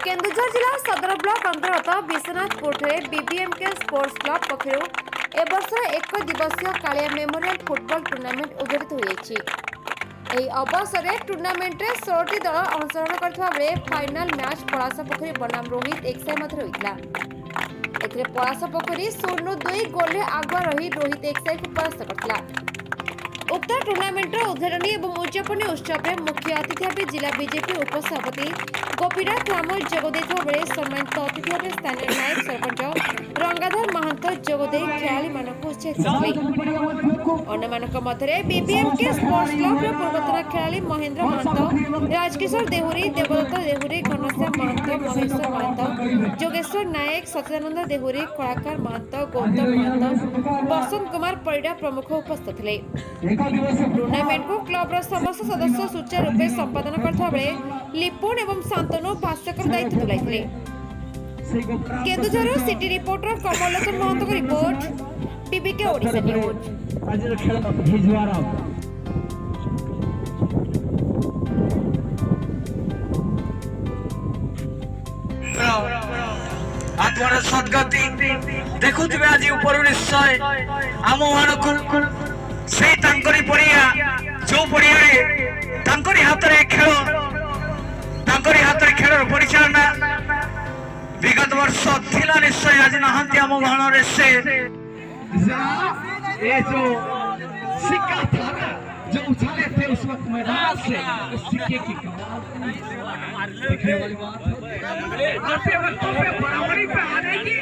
केन्दुझर जिला सदर ब्लॉक अंतर्गत विश्वनाथपुर बीबीएमके स्पोर्ट्स क्लब पक्षर ए वर्ष एक दिवसीय कालिया मेमोरियल फुटबॉल टूर्नामेंट उद्घाटित हो अवसर टूर्नामेंट 16 दल अंशग्रहण करथिबा बेले फाइनल मैच पलास पोखरी बनाम रोहित एक्साई मध्य होइतला। एथिरे पलास पोखरी 0-2 गोल आगुआ रही रोहित एक्साई को परास्त करथिला। उक्त टूर्नामेंट उद्घाटनी और उद्यापन उत्सव में मुख्य अतिथि भाव जिला बीजेपी उपसभापति गोपीनाथ राम जोगदे बेले सम्मानित अतिथि भाव स्थानीय नायक सरपंच रंगाधर महंत जोगदे खेलाड़ी मानक उत्साहित करते बीबीएमके स्पोर्ट्स क्लब पूर्वतन खेलाड़ी महेंद्र महंत राजकिशोर देहुरी देवदत्त देहुरी घनश्याम महंत महेश्वर महंत जोगेश्वर नायक सचिदानंद देहुरी कलाकार महंत गौतम महंत बसंत कुमार परिडा प्रमुख उपस्थित थे। टूर्नामेंट को क्लब समस्त सदस्य सुचारू रूपे संपादन करता बेले लिपुन एवं शांतनु भाष्यकर दायित्व तुलाइथिले। केन्दुझर सिटी रिपोर्टर कमलोचन महंत रिपोर्ट बीबीके ओडिशा न्यूज। आत्मार सद्गति देखुथिबे आज ऊपर निश्चय आम मानक से तांकरी पड़िया जो पड़िया तांकरी हाथ रे खेल तांकरी हाथ रे खेल परिचालना विगत वर्ष थिला निश्चय आज नहांती आम गहन रे से ये जो सिक्का था ना जो उछाले थे उस वक्त मैदान से सिक्के की देखने वाली बात है। बराबरी पे आने की